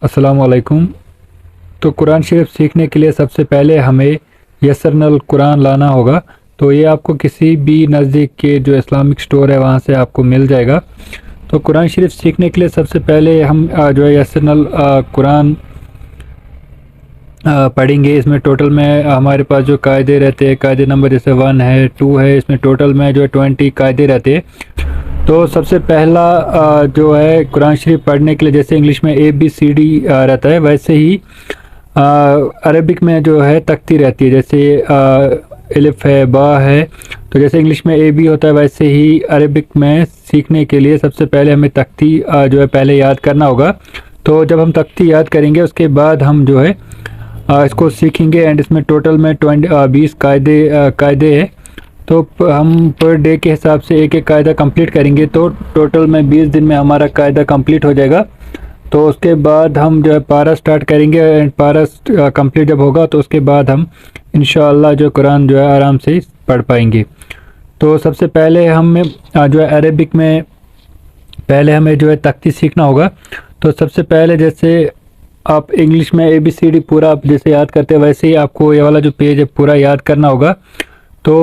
अस्सलाम वालेकुम। तो कुरान शरीफ सीखने के लिए सबसे पहले हमें यसरनल कुरान लाना होगा। तो ये आपको किसी भी नज़दीक के जो इस्लामिक स्टोर है वहाँ से आपको मिल जाएगा। तो कुरान शरीफ सीखने के लिए सबसे पहले हम जो है यसरनल कुरान पढ़ेंगे। इसमें टोटल में हमारे पास जो कायदे रहते हैं, कायदे नंबर जैसे 1 है 2 है, इसमें टोटल में जो है 20 कायदे रहते हैं। तो सबसे पहला जो है कुरान शरीफ पढ़ने के लिए जैसे इंग्लिश में ABCD रहता है, वैसे ही अरबिक में जो है तख्ती रहती है। जैसे अलिफ है, बा है, तो जैसे इंग्लिश में AB होता है वैसे ही अरबिक में सीखने के लिए सबसे पहले हमें तख्ती जो है पहले याद करना होगा। तो जब हम तख्ती याद करेंगे उसके बाद हम जो है इसको सीखेंगे। एंड इसमें टोटल में 20 कायदे हैं। तो हम पर डे के हिसाब से एक एक कायदा कंप्लीट करेंगे, तो टोटल में 20 दिन में हमारा कायदा कंप्लीट हो जाएगा। तो उसके बाद हम जो है पारा स्टार्ट करेंगे एंड पारा कंप्लीट जब होगा तो उसके बाद हम इंशाअल्लाह जो कुरान जो है आराम से पढ़ पाएंगे। तो सबसे पहले हमें जो है अरबिक में पहले हमें जो है तख्ती सीखना होगा। तो सबसे पहले जैसे आप इंग्लिश में ABCD पूरा आप जैसे याद करते हैं वैसे ही आपको ये वाला जो पेज है पूरा याद करना होगा। तो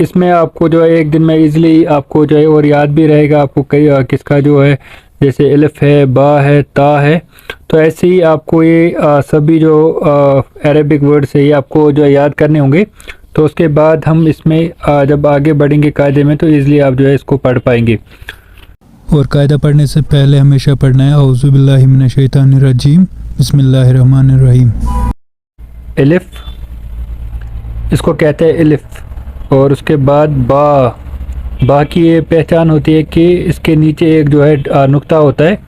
इसमें आपको जो है एक दिन में इजीली आपको जो है और याद भी रहेगा आपको कई किसका जो है जैसे अलिफ है, बा है, ता है। तो ऐसे ही आपको ये सभी जो अरबिक वर्ड्स है ये आपको जो है याद करने होंगे। तो उसके बाद हम इसमें जब आगे बढ़ेंगे कायदे में तो इजीली आप जो है इसको पढ़ पाएंगे। और कायदा पढ़ने से पहले हमेशा पढ़ना है औज़ु बिल्लाहि मिनश शैतानिर रजीम बिस्मिल्लाहिर्रहमानिर रहीम। अलिफ इसको कहते हैं अलिफ। और उसके बाद बा की ये पहचान होती है कि इसके नीचे एक जो है नुक्ता होता है,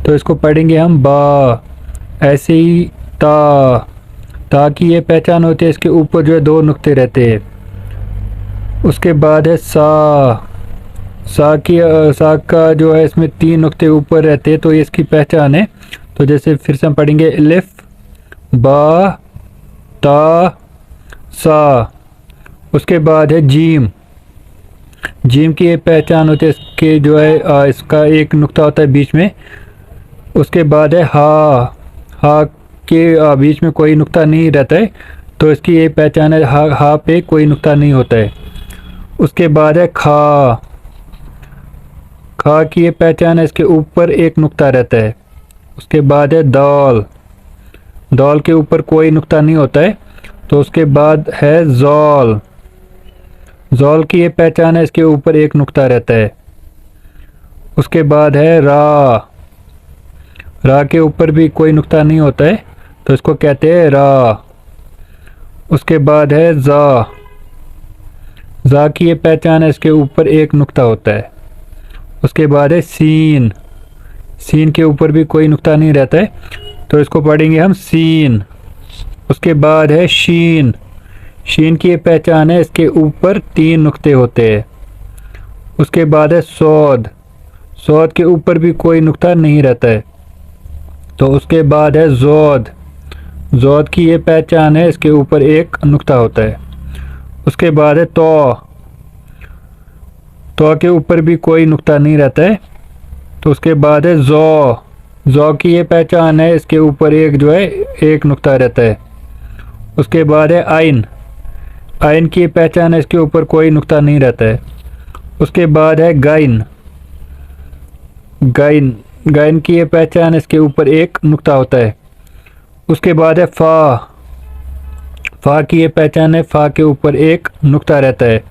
तो इसको पढ़ेंगे हम बा। ऐसे ही ता की ये पहचान होती है, इसके ऊपर जो है 2 नुक्ते रहते हैं। उसके बाद है सा का जो है इसमें 3 नुक्ते ऊपर रहते हैं, तो ये इसकी पहचान है। तो जैसे फिर से हम पढ़ेंगे अलिफ, बा, ता, सा। उसके बाद है जीम की ये पहचान होती है, इसके जो है इसका एक नुक्ता होता है बीच में। उसके बाद है हा के बीच में कोई नुक्ता नहीं रहता है, तो इसकी ये पहचान है हा पे कोई नुक्ता नहीं होता है। उसके बाद है खा की ये पहचान है, इसके ऊपर एक नुक्ता रहता है। उसके बाद है दाल के ऊपर कोई नुक्ता नहीं होता है। तो उसके बाद है जॉल की ये पहचान है, इसके ऊपर एक नुक्ता रहता है। उसके बाद है रा के ऊपर भी कोई नुक्ता नहीं होता है, तो इसको कहते हैं रा। उसके बाद है जा की ये पहचान है, इसके ऊपर एक नुक्ता होता है। उसके बाद है सीन के ऊपर भी कोई नुक्ता नहीं रहता है, तो इसको पढ़ेंगे हम सीन। उसके बाद है शीन की ये पहचान है, इसके ऊपर 3 नुक्ते होते हैं। उसके बाद है सौद के ऊपर भी कोई नुक्ता नहीं रहता है। तो उसके बाद है जौद की ये पहचान है, इसके ऊपर एक नुक्ता होता है। उसके बाद है तो के ऊपर भी कोई नुक्ता नहीं रहता है। तो उसके बाद है जौ की ये पहचान है, इसके ऊपर एक जो है एक नुक्ता रहता है। उसके बाद है आइन की पहचान है, इसके ऊपर कोई नुक्ता नहीं रहता है। उसके बाद है गाइन की ये पहचान है, इसके ऊपर एक नुक्ता होता है। उसके बाद है फा की ये पहचान है, फा के ऊपर एक नुक्ता रहता है।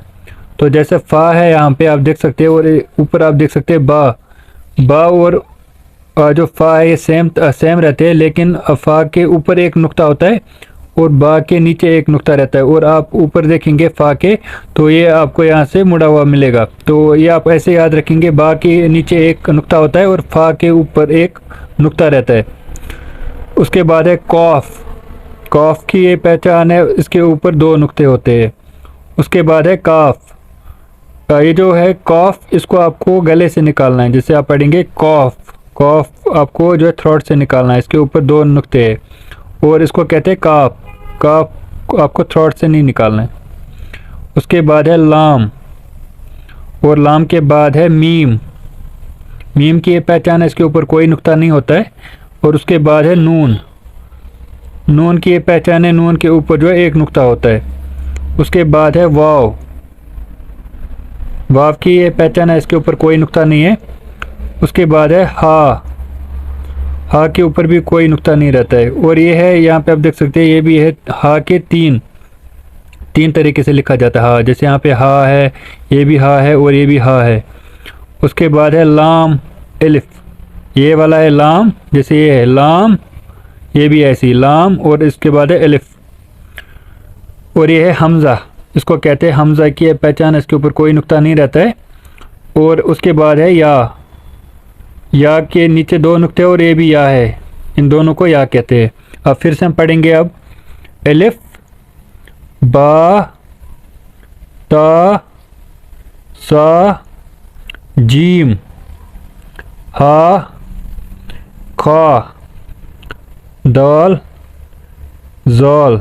तो जैसे फा है यहाँ पे आप देख सकते हैं, और ऊपर आप देख सकते हैं बा और जो फा है ये सेम रहते हैं, लेकिन फा के ऊपर एक नुक्ता होता है और बा के नीचे एक नुक्ता रहता है। और आप ऊपर देखेंगे फा के, तो ये आपको यहाँ से मुड़ा हुआ मिलेगा। तो ये आप ऐसे याद रखेंगे, बा के नीचे एक नुक्ता होता है और फा के ऊपर एक नुक्ता रहता है। उसके बाद है कॉफ की ये पहचान है, इसके ऊपर 2 नुक्ते होते हैं। उसके बाद है काफ। ये जो है कॉफ, इसको आपको गले से निकालना है। जैसे आप पढ़ेंगे कॉफ आपको जो है थ्रोट से निकालना है, इसके ऊपर 2 नुक्ते हैं। और इसको कहते हैं काफ आपको थ्रोट से नहीं निकालना है। उसके बाद है लाम, और लाम के बाद है मीम की ये पहचान है, इसके ऊपर कोई नुक्ता नहीं होता है। और उसके बाद है नून। नून की ये पहचान है, नून के ऊपर जो है एक नुक्ता होता है। उसके बाद है वाव। वाव की ये पहचान है, इसके ऊपर कोई नुक्ता नहीं है। उसके बाद है हा। हा के ऊपर भी कोई नुक्ता नहीं रहता है। और ये है, यहाँ पे आप देख सकते हैं, ये भी है हा के तीन तरीके से लिखा जाता है हा। जैसे यहाँ पे हा है, ये भी हा है और ये भी हा है। उसके बाद है लाम एलिफ। ये वाला है लाम, जैसे ये है लाम, ये भी ऐसी लाम और इसके बाद है एलिफ। और ये है हमज़ा, इसको कहते हैं हमज़ा की है पहचान, इसके ऊपर कोई नुक्ता नहीं रहता है। और उसके बाद है या के नीचे दो नुक्ते और ये भी या है, इन दोनों को या कहते हैं। अब फिर से हम पढ़ेंगे। अब एलिफ बा ता सा जीम हा खा दाल ज़ाल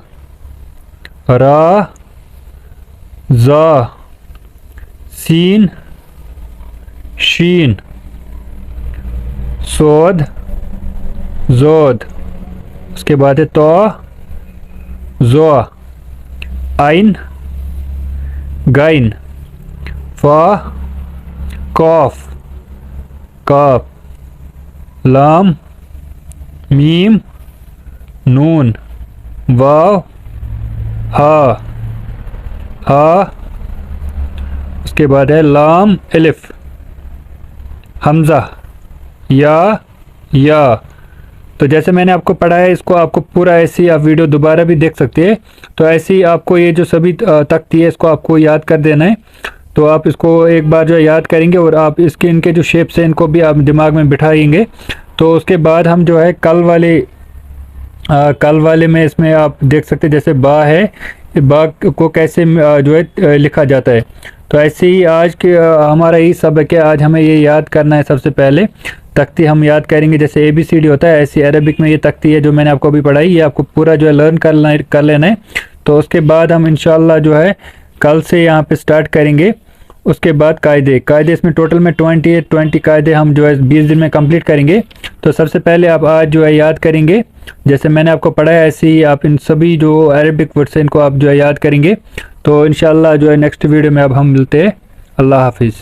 रा ज़ा सीन शीन सोद जोद। उसके बाद है तो ज़ो आइन गाइन फा कॉफ काफ लाम मीम नून वाव हा। उसके बाद है लाम एलिफ हमज़ा या। तो जैसे मैंने आपको पढ़ाया, इसको आपको पूरा ऐसे ही आप वीडियो दोबारा भी देख सकते हैं। तो ऐसे ही आपको ये जो सभी तख्ती है, इसको आपको याद कर देना है। तो आप इसको एक बार जो है याद करेंगे और आप इसके इनके जो शेप्स हैं इनको भी आप दिमाग में बिठाएंगे। तो उसके बाद हम जो है कल वाले में इसमें आप देख सकते हैं, जैसे बा है, बा को कैसे जो है लिखा जाता है। तो ऐसे ही आज के हमारा यही सबक है। आज हमें ये याद करना है। सबसे पहले तख्ती हम याद करेंगे, जैसे ABCD होता है, ऐसी अरबिक में ये तख्ती है जो मैंने आपको अभी पढ़ाई, ये आपको पूरा जो है लर्न कर लेना है। तो उसके बाद हम इंशाल्लाह जो है कल से यहाँ पे स्टार्ट करेंगे। उसके बाद कायदे इसमें टोटल में 20 कायदे हम जो है 20 दिन में कंप्लीट करेंगे। तो सबसे पहले आप आज जो है याद करेंगे, जैसे मैंने आपको पढ़ाया ऐसे ही आप इन सभी जो अरबिक वर्ड्स हैं इनको आप जो है याद करेंगे। तो इंशाल्लाह जो है नेक्स्ट वीडियो में अब हम मिलते हैं। अल्लाह हाफिज़।